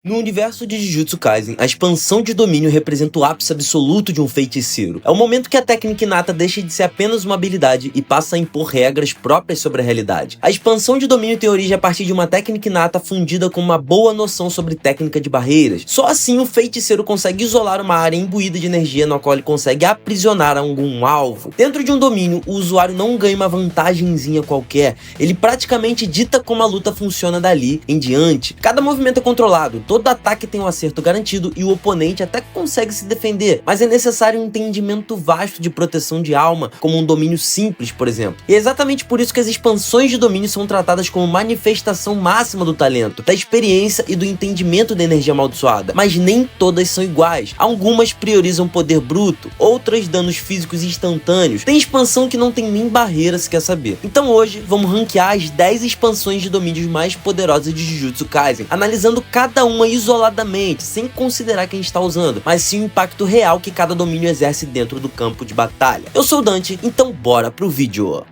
No universo de Jujutsu Kaisen, a expansão de domínio representa o ápice absoluto de um feiticeiro. É o momento que a técnica inata deixa de ser apenas uma habilidade e passa a impor regras próprias sobre a realidade. A expansão de domínio tem origem a partir de uma técnica inata fundida com uma boa noção sobre técnica de barreiras. Só assim o feiticeiro consegue isolar uma área imbuída de energia na qual ele consegue aprisionar algum alvo. Dentro de um domínio, o usuário não ganha uma vantagenzinha qualquer, ele praticamente dita como a luta funciona dali em diante. Cada movimento é controlado, todo ataque tem um acerto garantido e o oponente até consegue se defender, mas é necessário um entendimento vasto de proteção de alma, como um domínio simples, por exemplo. E é exatamente por isso que as expansões de domínio são tratadas como manifestação máxima do talento, da experiência e do entendimento da energia amaldiçoada, mas nem todas são iguais. Algumas priorizam poder bruto, outras danos físicos instantâneos. Tem expansão que não tem nem barreira, se quer saber. Então hoje vamos ranquear as 10 expansões de domínios mais poderosas de Jujutsu Kaisen, analisando cada uma isoladamente, sem considerar quem está usando, mas sim o impacto real que cada domínio exerce dentro do campo de batalha. Eu sou o Dante, então bora pro vídeo!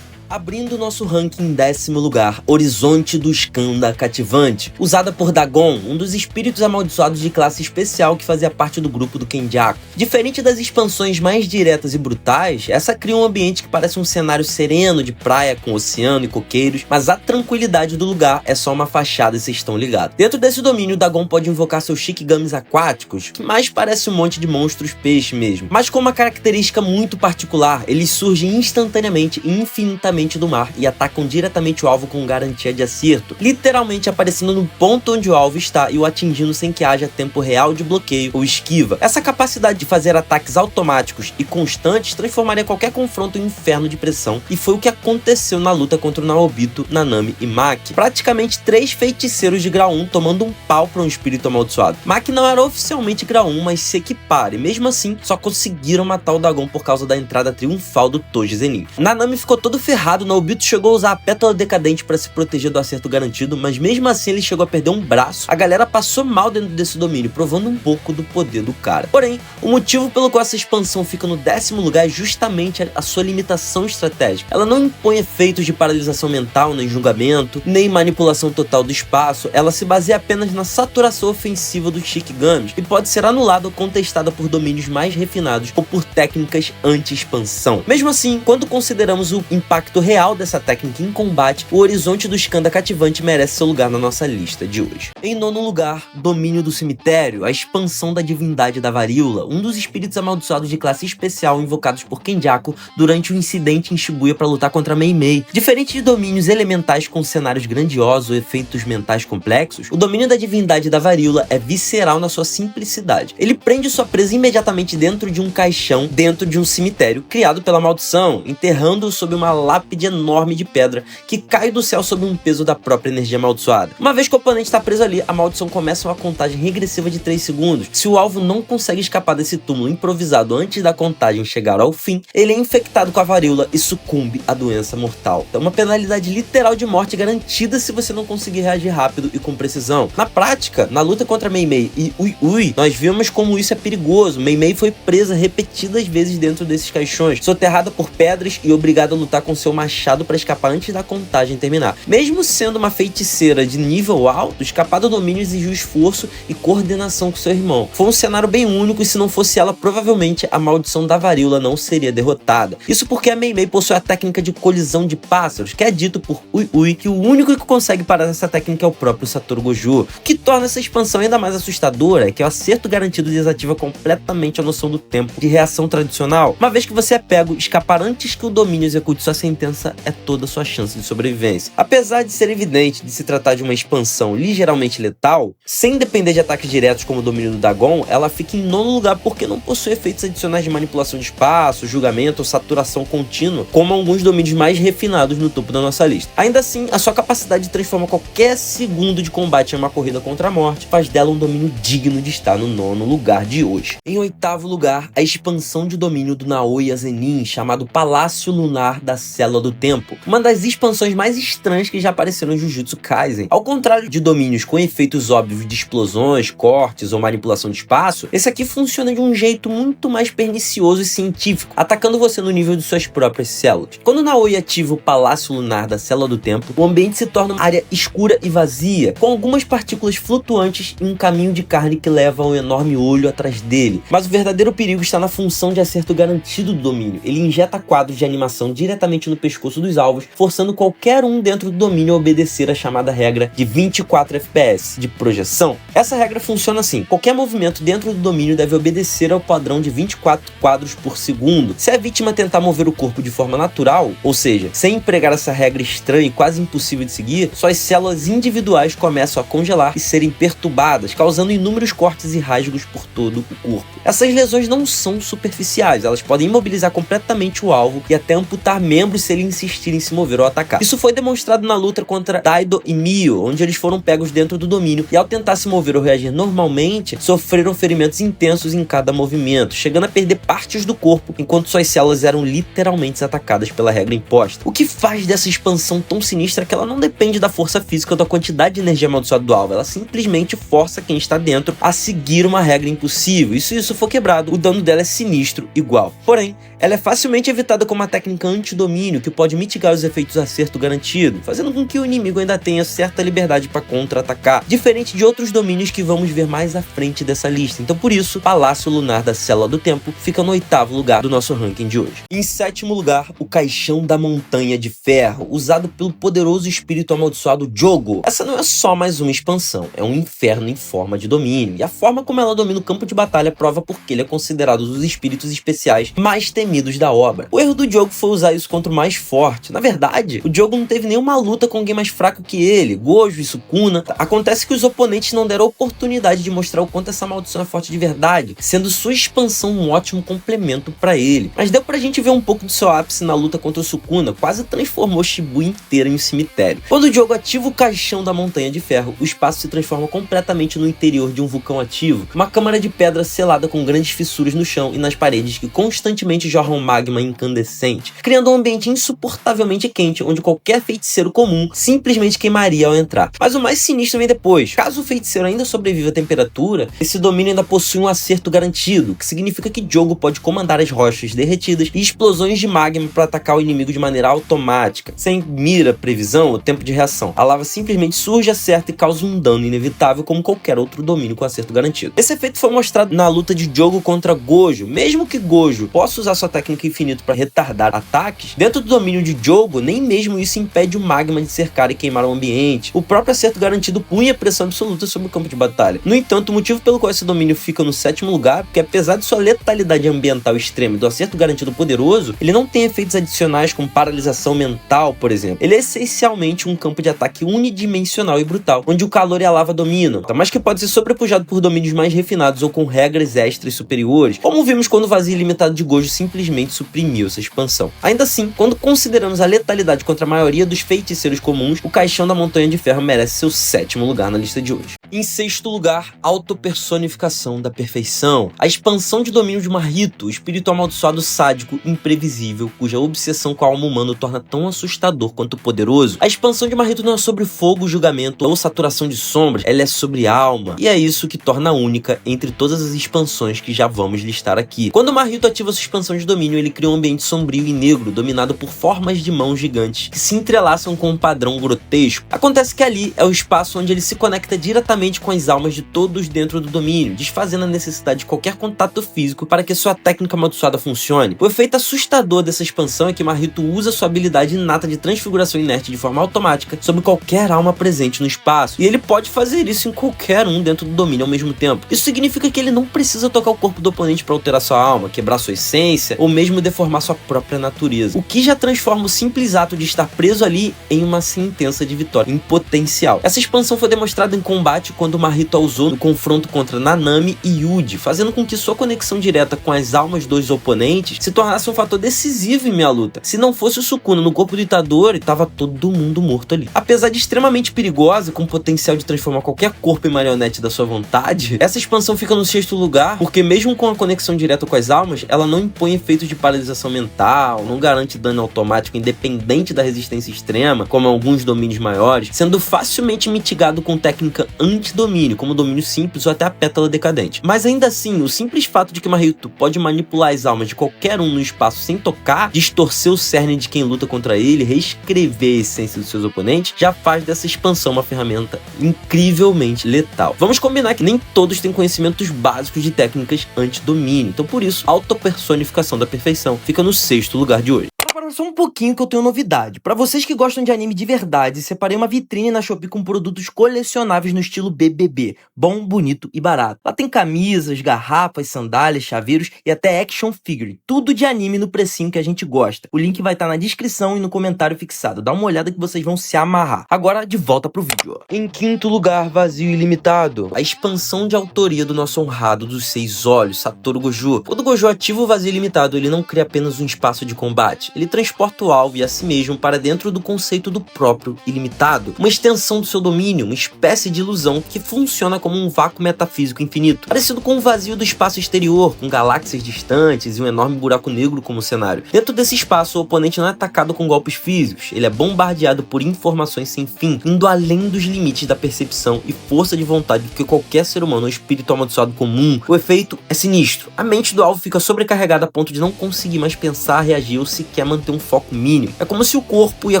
Abrindo nosso ranking em 10º lugar, Horizonte do Skanda Cativante, usada por Dagon, um dos espíritos amaldiçoados de classe especial que fazia parte do grupo do Kenjaku. Diferente das expansões mais diretas e brutais, essa cria um ambiente que parece um cenário sereno de praia com oceano e coqueiros, mas a tranquilidade do lugar é só uma fachada e vocês estão ligados. Dentro desse domínio, Dagon pode invocar seus Shikigamis aquáticos, que mais parece um monte de monstros peixe mesmo, mas com uma característica muito particular: eles surgem instantaneamente e infinitamente do mar e atacam diretamente o alvo com garantia de acerto, literalmente aparecendo no ponto onde o alvo está e o atingindo sem que haja tempo real de bloqueio ou esquiva. Essa capacidade de fazer ataques automáticos e constantes transformaria qualquer confronto em um inferno de pressão, e foi o que aconteceu na luta contra o Naobito, Nanami e Maki. Praticamente 3 feiticeiros de grau 1 tomando um pau para um espírito amaldiçoado. Maki não era oficialmente grau 1, mas se equipara, e mesmo assim só conseguiram matar o Dagon por causa da entrada triunfal do Toji Zenin. Nanami ficou todo ferrado. Naobito chegou a usar a Pétala Decadente para se proteger do acerto garantido, mas mesmo assim ele chegou a perder um braço. A galera passou mal dentro desse domínio, provando um pouco do poder do cara. Porém, o motivo pelo qual essa expansão fica no 10º lugar é justamente a sua limitação estratégica. Ela não impõe efeitos de paralisação mental, nem julgamento, nem manipulação total do espaço. Ela se baseia apenas na saturação ofensiva dos Shikigamis e pode ser anulada ou contestada por domínios mais refinados ou por técnicas anti-expansão. Mesmo assim, quando consideramos o impacto real dessa técnica em combate, o Horizonte do Skanda Cativante merece seu lugar na nossa lista de hoje. Em 9º lugar, Domínio do Cemitério, a expansão da divindade da varíola, um dos espíritos amaldiçoados de classe especial invocados por Kenjaku durante um incidente em Shibuya para lutar contra Mei Mei. Diferente de domínios elementais com cenários grandiosos ou efeitos mentais complexos, o domínio da divindade da varíola é visceral na sua simplicidade. Ele prende sua presa imediatamente dentro de um caixão, dentro de um cemitério criado pela maldição, enterrando-o sob uma lápide enorme de pedra que cai do céu sob um peso da própria energia amaldiçoada. Uma vez que o oponente está preso ali, a maldição começa uma contagem regressiva de 3 segundos. Se o alvo não consegue escapar desse túmulo improvisado antes da contagem chegar ao fim, ele é infectado com a varíola e sucumbe à doença mortal. É uma penalidade literal de morte garantida se você não conseguir reagir rápido e com precisão. Na prática, na luta contra Mei Mei e Ui Ui, nós vimos como isso é perigoso. Mei Mei foi presa repetidas vezes dentro desses caixões, soterrada por pedras e obrigada a lutar com seu machado para escapar antes da contagem terminar. Mesmo sendo uma feiticeira de nível alto, escapar do domínio exigiu esforço e coordenação com seu irmão. Foi um cenário bem único e se não fosse ela, provavelmente a maldição da varíola não seria derrotada. Isso porque a Mei Mei possui a técnica de colisão de pássaros, que é dito por Ui Ui que o único que consegue parar essa técnica é o próprio Satoru Gojo. O que torna essa expansão ainda mais assustadora é que o acerto garantido desativa completamente a noção do tempo de reação tradicional. Uma vez que você é pego, escapar antes que o domínio execute sua sentença é toda a sua chance de sobrevivência. Apesar de ser evidente de se tratar de uma expansão ligeiramente letal, sem depender de ataques diretos como o domínio do Dagon, ela fica em 9º lugar porque não possui efeitos adicionais de manipulação de espaço, julgamento ou saturação contínua, como alguns domínios mais refinados no topo da nossa lista. Ainda assim, a sua capacidade de transformar qualquer segundo de combate em uma corrida contra a morte faz dela um domínio digno de estar no 9º lugar de hoje. Em 8º lugar, a expansão de domínio do Naoya Zenin, chamado Palácio Lunar da Célula Cela do Tempo, uma das expansões mais estranhas que já apareceram em Jujutsu Kaisen. Ao contrário de domínios com efeitos óbvios de explosões, cortes ou manipulação de espaço, esse aqui funciona de um jeito muito mais pernicioso e científico, atacando você no nível de suas próprias células. Quando Naoi ativa o Palácio Lunar da Cela do Tempo, o ambiente se torna uma área escura e vazia, com algumas partículas flutuantes e um caminho de carne que leva a um enorme olho atrás dele. Mas o verdadeiro perigo está na função de acerto garantido do domínio. Ele injeta quadros de animação diretamente no pescoço dos alvos, forçando qualquer um dentro do domínio a obedecer a chamada regra de 24 FPS de projeção. Essa regra funciona assim: qualquer movimento dentro do domínio deve obedecer ao padrão de 24 quadros por segundo. Se a vítima tentar mover o corpo de forma natural, ou seja, sem empregar essa regra estranha e quase impossível de seguir, suas células individuais começam a congelar e serem perturbadas, causando inúmeros cortes e rasgos por todo o corpo. Essas lesões não são superficiais, elas podem imobilizar completamente o alvo e até amputar membros se ele insistir em se mover ou atacar. Isso foi demonstrado na luta contra Daido e Mio, onde eles foram pegos dentro do domínio e ao tentar se mover ou reagir normalmente, sofreram ferimentos intensos em cada movimento, chegando a perder partes do corpo, enquanto suas células eram literalmente atacadas pela regra imposta. O que faz dessa expansão tão sinistra é que ela não depende da força física ou da quantidade de energia amaldiçoada do alvo, ela simplesmente força quem está dentro a seguir uma regra impossível, e se isso for quebrado, o dano dela é sinistro igual. Porém, ela é facilmente evitada com uma técnica anti-domínio que pode mitigar os efeitos acerto garantido, fazendo com que o inimigo ainda tenha certa liberdade para contra-atacar, diferente de outros domínios que vamos ver mais à frente dessa lista. Então por isso, Palácio Lunar da Cela do Tempo fica no 8º lugar do nosso ranking de hoje. Em 7º lugar, o Caixão da Montanha de Ferro, usado pelo poderoso espírito amaldiçoado Jogo. Essa não é só mais uma expansão, é um inferno em forma de domínio, e a forma como ela domina o campo de batalha prova porque ele é considerado um dos espíritos especiais mais temidos da obra. O erro do Jogo foi usar isso contra o mais forte. Na verdade, o Jogo não teve nenhuma luta com alguém mais fraco que ele, Gojo e Sukuna. Acontece que os oponentes não deram a oportunidade de mostrar o quanto essa maldição é forte de verdade, sendo sua expansão um ótimo complemento para ele. Mas deu pra gente ver um pouco do seu ápice na luta contra o Sukuna, quase transformou Shibuya inteira em um cemitério. Quando o Jogo ativa o Caixão da Montanha de Ferro, o espaço se transforma completamente no interior de um vulcão ativo, uma câmara de pedra selada com grandes fissuras no chão e nas paredes que constantemente jorram magma incandescente, criando um ambiente insuportavelmente quente, onde qualquer feiticeiro comum simplesmente queimaria ao entrar. Mas o mais sinistro vem depois. Caso o feiticeiro ainda sobreviva à temperatura, esse domínio ainda possui um acerto garantido, que significa que Jogo pode comandar as rochas derretidas e explosões de magma para atacar o inimigo de maneira automática, sem mira, previsão ou tempo de reação. A lava simplesmente surge, acerta e causa um dano inevitável como qualquer outro domínio com acerto garantido. Esse efeito foi mostrado na luta de Jogo contra Gojo. Mesmo que Gojo possa usar sua técnica infinita para retardar ataques, dentro do domínio de Jogo, nem mesmo isso impede o magma de cercar e queimar o ambiente. O próprio acerto garantido punha pressão absoluta sobre o campo de batalha. No entanto, o motivo pelo qual esse domínio fica no 7º lugar é porque, apesar de sua letalidade ambiental extrema e do acerto garantido poderoso, ele não tem efeitos adicionais como paralisação mental, por exemplo. Ele é essencialmente um campo de ataque unidimensional e brutal, onde o calor e a lava dominam, mas que pode ser sobrepujado por domínios mais refinados ou com regras extras superiores, como vimos quando o vazio ilimitado de Gojo simplesmente suprimiu essa expansão. Ainda assim, quando consideramos a letalidade contra a maioria dos feiticeiros comuns, o Caixão da Montanha de Ferro merece seu 7º lugar na lista de hoje. Em 6º lugar, Autopersonificação da Perfeição, a expansão de domínio de Mahito, o espírito amaldiçoado sádico imprevisível, cuja obsessão com a alma humana o torna tão assustador quanto poderoso. A expansão de Mahito não é sobre fogo, julgamento ou saturação de sombras, ela é sobre alma, e é isso que torna única entre todas as expansões que já vamos listar aqui. Quando Mahito ativa sua expansão de domínio, ele cria um ambiente sombrio e negro, dominado por formas de mãos gigantes, que se entrelaçam com um padrão grotesco. Acontece que ali é o espaço onde ele se conecta diretamente com as almas de todos dentro do domínio, desfazendo a necessidade de qualquer contato físico para que sua técnica amaldiçoada funcione. O efeito assustador dessa expansão é que Mahito usa sua habilidade inata de transfiguração inerte de forma automática sobre qualquer alma presente no espaço, e ele pode fazer isso em qualquer um dentro do domínio ao mesmo tempo. Isso significa que ele não precisa tocar o corpo do oponente para alterar sua alma, quebrar sua essência ou mesmo deformar sua própria natureza, o que já transforma o simples ato de estar preso ali em uma sentença de vitória em potencial. Essa expansão foi demonstrada em combate quando Mahito a usou no confronto contra Nanami e Yuji, fazendo com que sua conexão direta com as almas dos oponentes se tornasse um fator decisivo em minha luta. Se não fosse o Sukuna no corpo do Itadori, tava todo mundo morto ali. Apesar de extremamente perigosa, com potencial de transformar qualquer corpo em marionete da sua vontade, essa expansão fica no 6º lugar, porque mesmo com a conexão direta com as almas, ela não impõe efeitos de paralisação mental, não garante dano automático independente da resistência extrema, como alguns domínios maiores, sendo facilmente mitigado com técnica anti-domínio, como o domínio simples ou até a pétala decadente. Mas ainda assim, o simples fato de que Mahito pode manipular as almas de qualquer um no espaço sem tocar, distorcer o cerne de quem luta contra ele, reescrever a essência dos seus oponentes, já faz dessa expansão uma ferramenta incrivelmente letal. Vamos combinar que nem todos têm conhecimentos básicos de técnicas anti-domínio, então por isso, a autopersonificação da perfeição fica no 6º lugar de hoje. Agora só um pouquinho que eu tenho novidade. Pra vocês que gostam de anime de verdade, separei uma vitrine na Shopee com produtos colecionáveis no estilo BBB. Bom, bonito e barato. Lá tem camisas, garrafas, sandálias, chaveiros e até action figure. Tudo de anime no precinho que a gente gosta. O link vai estar na descrição e no comentário fixado. Dá uma olhada que vocês vão se amarrar. Agora, de volta pro vídeo. Em 5º lugar, Vazio Ilimitado. A expansão de autoria do nosso honrado dos 6 olhos, Satoru Gojo. Quando Gojo ativa o Vazio Ilimitado, ele não cria apenas um espaço de combate. Ele transporta o alvo e a si mesmo para dentro do conceito do próprio ilimitado, uma extensão do seu domínio, uma espécie de ilusão que funciona como um vácuo metafísico infinito, parecido com o vazio do espaço exterior, com galáxias distantes e um enorme buraco negro como cenário. Dentro desse espaço, o oponente não é atacado com golpes físicos, ele é bombardeado por informações sem fim, indo além dos limites da percepção e força de vontade do que qualquer ser humano ou espírito amaldiçoado comum. O efeito é sinistro. A mente do alvo fica sobrecarregada a ponto de não conseguir mais pensar, reagir ou sequer manter um foco mínimo. É como se o corpo e a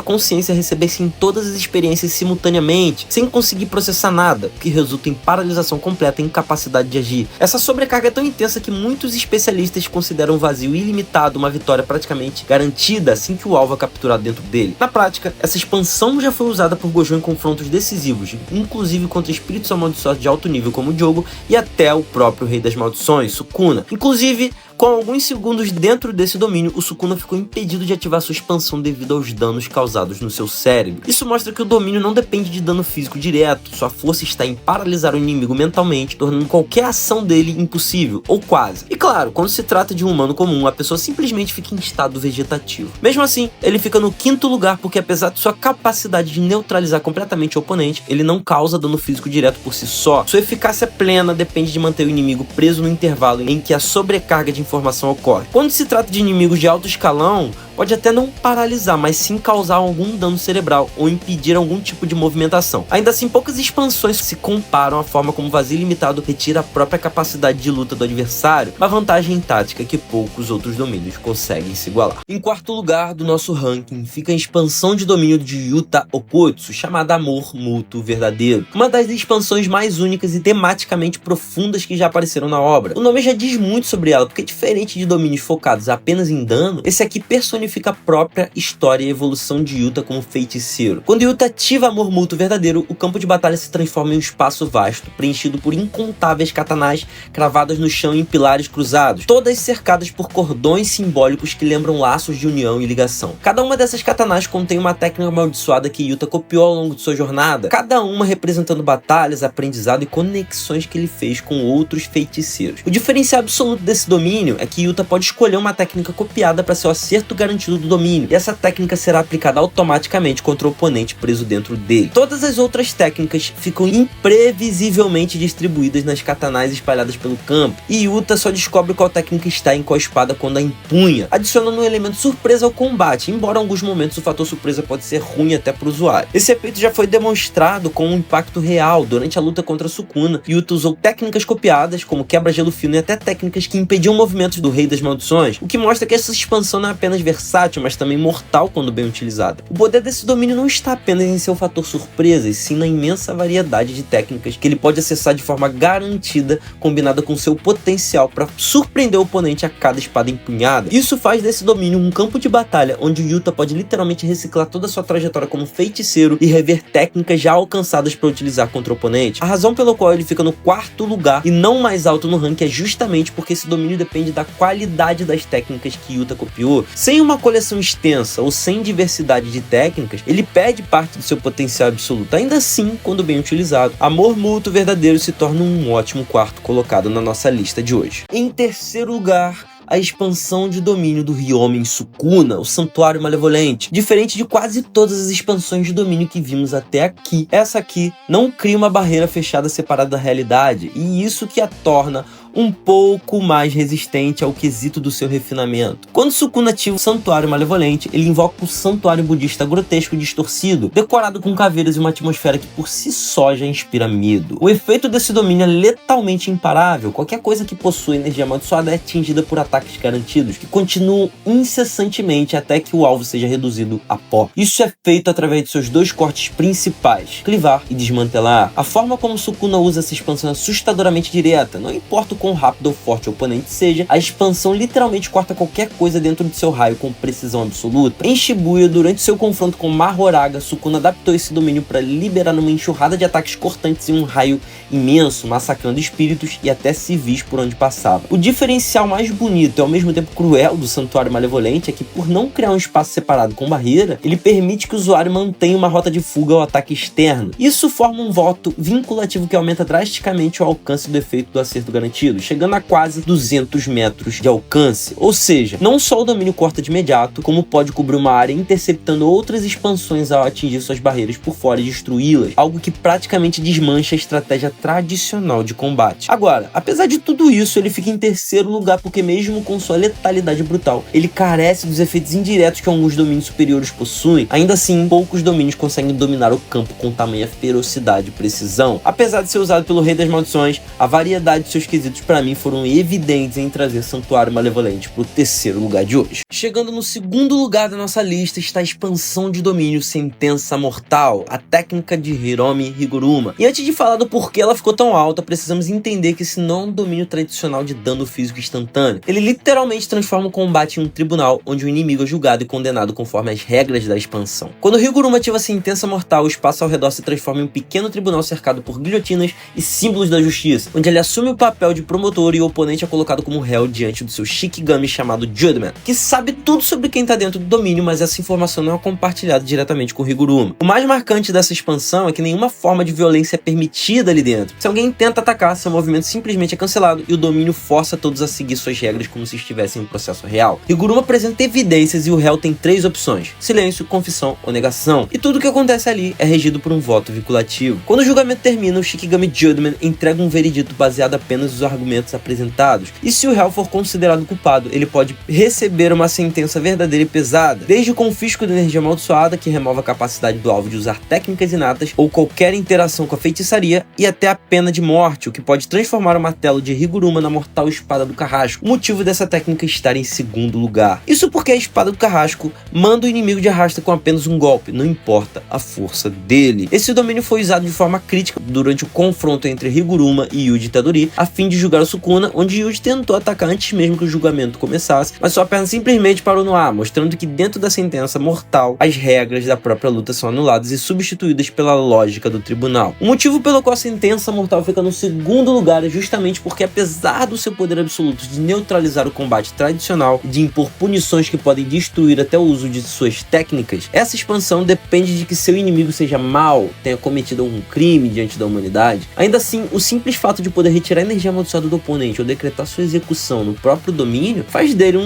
consciência recebessem todas as experiências simultaneamente, sem conseguir processar nada, o que resulta em paralisação completa e incapacidade de agir. Essa sobrecarga é tão intensa que muitos especialistas consideram o vazio ilimitado uma vitória praticamente garantida assim que o alvo é capturado dentro dele. Na prática, essa expansão já foi usada por Gojo em confrontos decisivos, inclusive contra espíritos amaldiçoados de alto nível como Jogo e até o próprio Rei das Maldições, Sukuna. Inclusive, com alguns segundos dentro desse domínio, o Sukuna ficou impedido de ativar sua expansão devido aos danos causados no seu cérebro. Isso mostra que o domínio não depende de dano físico direto, sua força está em paralisar o inimigo mentalmente, tornando qualquer ação dele impossível, ou quase. E claro, quando se trata de um humano comum, a pessoa simplesmente fica em estado vegetativo. Mesmo assim, ele fica no 5º lugar porque apesar de sua capacidade de neutralizar completamente o oponente, ele não causa dano físico direto por si só. Sua eficácia plena depende de manter o inimigo preso no intervalo em que a sobrecarga de informação ocorre. Quando se trata de inimigos de alto escalão, pode até não paralisar, mas sim causar algum dano cerebral ou impedir algum tipo de movimentação. Ainda assim, poucas expansões se comparam à forma como o Vazio Ilimitado retira a própria capacidade de luta do adversário, uma vantagem tática que poucos outros domínios conseguem se igualar. Em 4º lugar do nosso ranking fica a expansão de domínio de Yuta Okkotsu, chamada Amor Mútuo Verdadeiro, uma das expansões mais únicas e tematicamente profundas que já apareceram na obra. O nome já diz muito sobre ela, porque diferente de domínios focados apenas em dano, esse aqui personifica a própria história e evolução de Yuta como feiticeiro. Quando Yuta ativa Amor Mútuo Verdadeiro, o campo de batalha se transforma em um espaço vasto, preenchido por incontáveis katanás cravadas no chão em pilares cruzados, todas cercadas por cordões simbólicos que lembram laços de união e ligação. Cada uma dessas katanás contém uma técnica amaldiçoada que Yuta copiou ao longo de sua jornada, cada uma representando batalhas, aprendizado e conexões que ele fez com outros feiticeiros. O diferencial absoluto desse domínio é que Yuta pode escolher uma técnica copiada para seu acerto garantido do domínio, e essa técnica será aplicada automaticamente contra o oponente preso dentro dele. Todas as outras técnicas ficam imprevisivelmente distribuídas nas katanás espalhadas pelo campo, e Yuta só descobre qual técnica está em qual espada quando a empunha, adicionando um elemento surpresa ao combate, embora em alguns momentos o fator surpresa pode ser ruim até para o usuário. Esse efeito já foi demonstrado com um impacto real durante a luta contra Sukuna. Yuta usou técnicas copiadas, como quebra-gelo fino e até técnicas que impediam movimentos do Rei das Maldições, o que mostra que essa expansão não é apenas versátil, mas também mortal quando bem utilizada. O poder desse domínio não está apenas em seu fator surpresa, e sim na imensa variedade de técnicas que ele pode acessar de forma garantida, combinada com seu potencial para surpreender o oponente a cada espada empunhada. Isso faz desse domínio um campo de batalha onde o Yuta pode literalmente reciclar toda a sua trajetória como feiticeiro e rever técnicas já alcançadas para utilizar contra o oponente. A razão pela qual ele fica no 4º lugar e não mais alto no ranking é justamente porque esse domínio depende da qualidade das técnicas que Yuta copiou. Sem uma uma coleção extensa ou sem diversidade de técnicas, ele perde parte do seu potencial absoluto. Ainda assim, quando bem utilizado, Amor Mútuo Verdadeiro se torna um ótimo quarto colocado na nossa lista de hoje. Em terceiro lugar, a expansão de domínio do Ryomen Sukuna, o Santuário Malevolente. Diferente de quase todas as expansões de domínio que vimos até aqui, essa aqui não cria uma barreira fechada separada da realidade, e isso que a torna um pouco mais resistente ao quesito do seu refinamento. Quando Sukuna ativa o Santuário Malevolente, ele invoca o Santuário Budista grotesco e distorcido, decorado com caveiras e uma atmosfera que por si só já inspira medo. O efeito desse domínio é letalmente imparável. Qualquer coisa que possua energia amaldiçoada é atingida por ataques garantidos, que continuam incessantemente até que o alvo seja reduzido a pó. Isso é feito através de seus dois cortes principais, clivar e desmantelar. A forma como Sukuna usa essa expansão é assustadoramente direta. Não importa o quão rápido ou forte o oponente seja, a expansão literalmente corta qualquer coisa dentro de seu raio com precisão absoluta. Em Shibuya, durante seu confronto com Mahoraga, Sukuna adaptou esse domínio para liberar uma enxurrada de ataques cortantes em um raio imenso, massacrando espíritos e até civis por onde passava. O diferencial mais bonito e ao mesmo tempo cruel do Santuário Malevolente é que, por não criar um espaço separado com barreira, ele permite que o usuário mantenha uma rota de fuga ao ataque externo. Isso forma um voto vinculativo que aumenta drasticamente o alcance do efeito do acerto garantido, chegando a quase 200 metros de alcance. Ou seja, não só o domínio corta de imediato, como pode cobrir uma área interceptando outras expansões ao atingir suas barreiras por fora e destruí-las, algo que praticamente desmancha a estratégia tradicional de combate. Agora, apesar de tudo isso, ele fica em terceiro lugar porque mesmo com sua letalidade brutal, ele carece dos efeitos indiretos que alguns domínios superiores possuem. Ainda assim, poucos domínios conseguem dominar o campo com tamanha ferocidade e precisão. Apesar de ser usado pelo Rei das Maldições, a variedade de seus quesitos para mim foram evidentes em trazer Santuário Malevolente para o terceiro lugar de hoje. Chegando no segundo lugar da nossa lista está a expansão de domínio Sentença Mortal, a técnica de Hiromi Higuruma. E antes de falar do porquê ela ficou tão alta, precisamos entender que esse não é um domínio tradicional de dano físico instantâneo. Ele literalmente transforma o combate em um tribunal, onde o inimigo é julgado e condenado conforme as regras da expansão. Quando Higuruma ativa a Sentença Mortal, o espaço ao redor se transforma em um pequeno tribunal cercado por guilhotinas e símbolos da justiça, onde ele assume o papel de promotor e o oponente é colocado como réu diante do seu Shikigami chamado Judgment, que sabe tudo sobre quem está dentro do domínio, mas essa informação não é compartilhada diretamente com Higuruma. O mais marcante dessa expansão é que nenhuma forma de violência é permitida ali dentro. Se alguém tenta atacar, seu movimento simplesmente é cancelado e o domínio força todos a seguir suas regras como se estivessem em um processo real. Higuruma apresenta evidências e o réu tem 3 opções: silêncio, confissão ou negação. E tudo o que acontece ali é regido por um voto vinculativo. Quando o julgamento termina, o Shikigami Judgment entrega um veredito baseado apenas nos argumentos apresentados. E se o réu for considerado culpado, ele pode receber uma sentença verdadeira e pesada, desde o confisco de energia amaldiçoada, que remove a capacidade do alvo de usar técnicas inatas ou qualquer interação com a feitiçaria, e até a pena de morte, o que pode transformar o martelo de Higuruma na mortal espada do carrasco. O motivo dessa técnica estar em segundo lugar. Isso porque a espada do carrasco manda o inimigo de arrasta com apenas um golpe, não importa a força dele. Esse domínio foi usado de forma crítica durante o confronto entre Higuruma e Yuji Itadori, a fim de julgar o Sukuna, onde Yuji tentou atacar antes mesmo que o julgamento começasse, mas sua perna simplesmente parou no ar, mostrando que dentro da sentença mortal, as regras da própria luta são anuladas e substituídas pela lógica do tribunal. O motivo pelo qual a sentença mortal fica no segundo lugar é justamente porque, apesar do seu poder absoluto de neutralizar o combate tradicional e de impor punições que podem destruir até o uso de suas técnicas, essa expansão depende de que seu inimigo seja mau, tenha cometido algum crime diante da humanidade. Ainda assim, o simples fato de poder retirar a energia amaldiçoada do oponente ou decretar sua execução no próprio domínio faz dele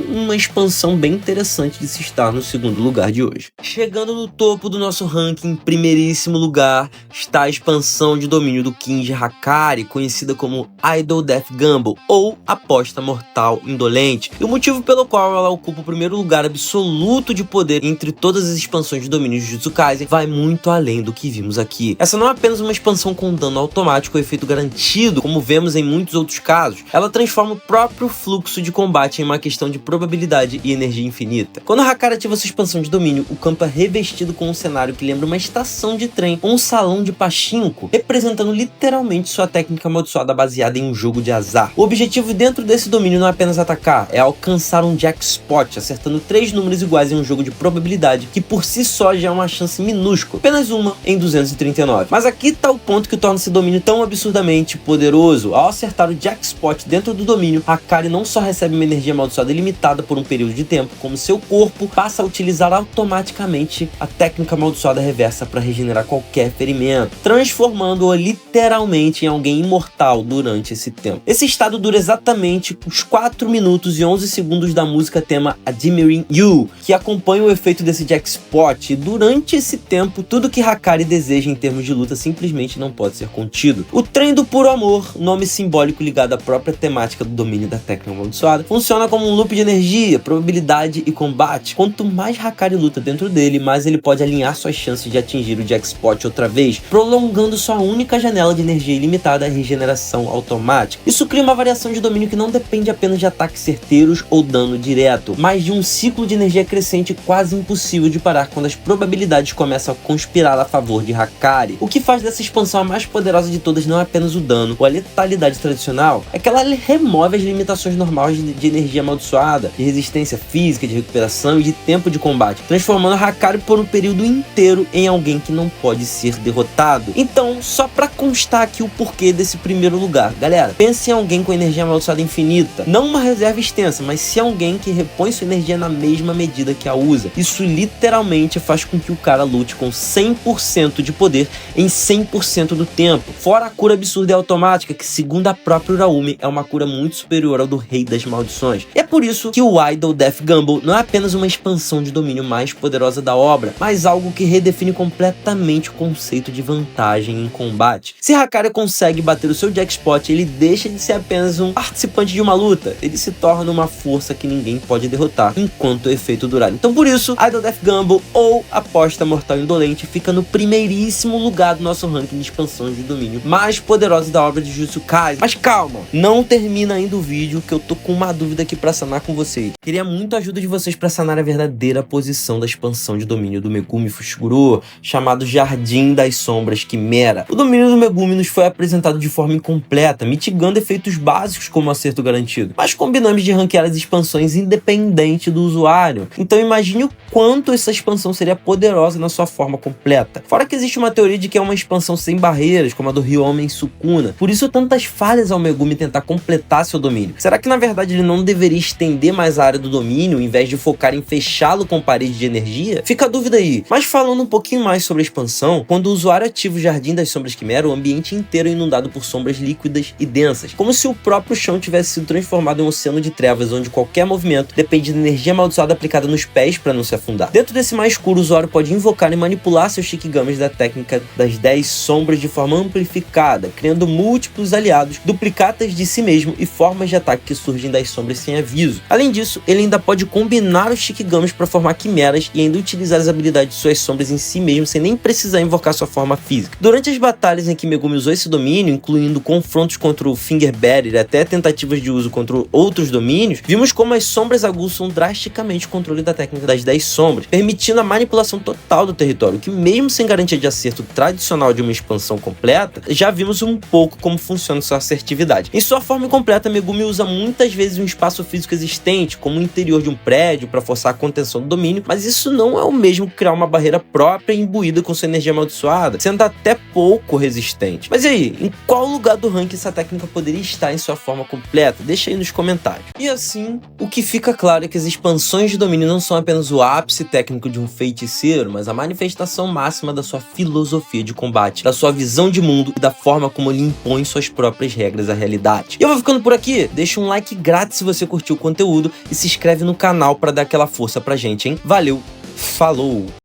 uma expansão bem interessante de se estar no segundo lugar de hoje. Chegando no topo do nosso ranking, em primeiríssimo lugar, está a expansão de domínio do Kinji Hakari, conhecida como Idle Death Gamble, ou Aposta Mortal Indolente, e o motivo pelo qual ela ocupa o primeiro lugar absoluto de poder entre todas as expansões de domínio de Jujutsu Kaisen vai muito além do que vimos aqui. Essa não é apenas uma expansão com dano automático ou efeito garantido, como vemos em muitos outros casos, ela transforma o próprio fluxo de combate em uma questão de probabilidade e energia infinita. Quando Hakari ativa sua expansão de domínio, o campo é revestido com um cenário que lembra uma estação de trem ou um salão de pachinko, representando literalmente sua técnica amaldiçoada baseada em um jogo de azar. O objetivo dentro desse domínio não é apenas atacar, é alcançar um jackpot, acertando 3 números iguais em um jogo de probabilidade, que por si só já é uma chance minúscula, apenas uma em 239. Mas aqui está o ponto que torna esse domínio tão absurdamente poderoso. Ao acertar acertar o Jackspot dentro do domínio, Hakari não só recebe uma energia amaldiçoada limitada por um período de tempo, como seu corpo passa a utilizar automaticamente a técnica amaldiçoada reversa para regenerar qualquer ferimento, transformando-o literalmente em alguém imortal durante esse tempo. Esse estado dura exatamente os 4 minutos e 11 segundos da música tema Admiring You, que acompanha o efeito desse Jackspot, e durante esse tempo, tudo que Hakari deseja em termos de luta simplesmente não pode ser contido. O Trem do Puro Amor, nome simbólico ligado à própria temática do domínio da técnica amaldiçoada, funciona como um loop de energia, probabilidade e combate. Quanto mais Hakari luta dentro dele, mais ele pode alinhar suas chances de atingir o Jackspot outra vez, prolongando sua única janela de energia ilimitada à regeneração automática. Isso cria uma variação de domínio que não depende apenas de ataques certeiros ou dano direto, mas de um ciclo de energia crescente quase impossível de parar quando as probabilidades começam a conspirar a favor de Hakari. O que faz dessa expansão a mais poderosa de todas não é apenas o dano ou a letalidade tradicional, é que ela remove as limitações normais de energia amaldiçoada, de resistência física, de recuperação e de tempo de combate, transformando Hakari por um período inteiro em alguém que não pode ser derrotado. Então, só pra constar aqui o porquê desse primeiro lugar, galera, pense em alguém com energia amaldiçoada infinita, não uma reserva extensa, mas sim alguém que repõe sua energia na mesma medida que a usa. Isso literalmente faz com que o cara lute com 100% de poder em 100% do tempo, fora a cura absurda e automática, que segundo a própria Uraumi é uma cura muito superior ao do Rei das Maldições. E é por isso que o Idol Death Gumball não é apenas uma expansão de domínio mais poderosa da obra, mas algo que redefine completamente o conceito de vantagem em combate. Se Hakari consegue bater o seu Jackspot, ele deixa de ser apenas um participante de uma luta, ele se torna uma força que ninguém pode derrotar enquanto o efeito durar. Então por isso, Idol Death Gumball ou Aposta Mortal Indolente fica no primeiríssimo lugar do nosso ranking de expansões de domínio mais poderosas da obra de Jujutsu Kaisen. Mas calma, não termina ainda o vídeo, que eu tô com uma dúvida aqui pra sanar com vocês. Queria muito a ajuda de vocês pra sanar a verdadeira posição da expansão de domínio do Megumi Fushiguro, chamado Jardim das Sombras Quimera. O domínio do Megumi nos foi apresentado de forma incompleta, mitigando efeitos básicos como acerto garantido, mas combinamos de ranquear as expansões independente do usuário. Então imagine o quanto essa expansão seria poderosa na sua forma completa. Fora que existe uma teoria de que é uma expansão sem barreiras, como a do Ryomen Sukuna. Por isso tantas falhas ao Megumi tentar completar seu domínio. Será que na verdade ele não deveria estender mais a área do domínio, em vez de focar em fechá-lo com parede de energia? Fica a dúvida aí. Mas falando um pouquinho mais sobre a expansão, quando o usuário ativa o Jardim das Sombras Quimera, o ambiente inteiro é inundado por sombras líquidas e densas, como se o próprio chão tivesse sido transformado em um oceano de trevas, onde qualquer movimento depende da energia amaldiçoada aplicada nos pés para não se afundar. Dentro desse mar escuro, o usuário pode invocar e manipular seus Shikigamis da técnica das 10 sombras de forma amplificada, criando múltiplos aliados, duplicatas de si mesmo e formas de ataque que surgem das sombras sem aviso. Além disso, ele ainda pode combinar os Shikigamis para formar quimeras e ainda utilizar as habilidades de suas sombras em si mesmo sem nem precisar invocar sua forma física. Durante as batalhas em que Megumi usou esse domínio, incluindo confrontos contra o Finger Bearer e até tentativas de uso contra outros domínios, vimos como as sombras aguçam drasticamente o controle da técnica das 10 sombras, permitindo a manipulação total do território, que mesmo sem garantia de acerto tradicional de uma expansão completa, já vimos um pouco como funciona sua assertividade. Em sua forma incompleta, Megumi usa muitas vezes um espaço físico existente, como o interior de um prédio, para forçar a contenção do domínio, mas isso não é o mesmo que criar uma barreira própria imbuída com sua energia amaldiçoada, sendo até pouco resistente. Mas e aí, em qual lugar do ranking essa técnica poderia estar em sua forma completa? Deixa aí nos comentários. E assim, o que fica claro é que as expansões de domínio não são apenas o ápice técnico de um feiticeiro, mas a manifestação máxima da sua filosofia de combate, da sua visão de mundo e da forma como ele impõe suas próprias regras à realidade. E eu vou ficando por aqui. Deixa um like grátis se você curtiu o conteúdo e se inscreve no canal para dar aquela força pra gente, hein? Valeu, falou!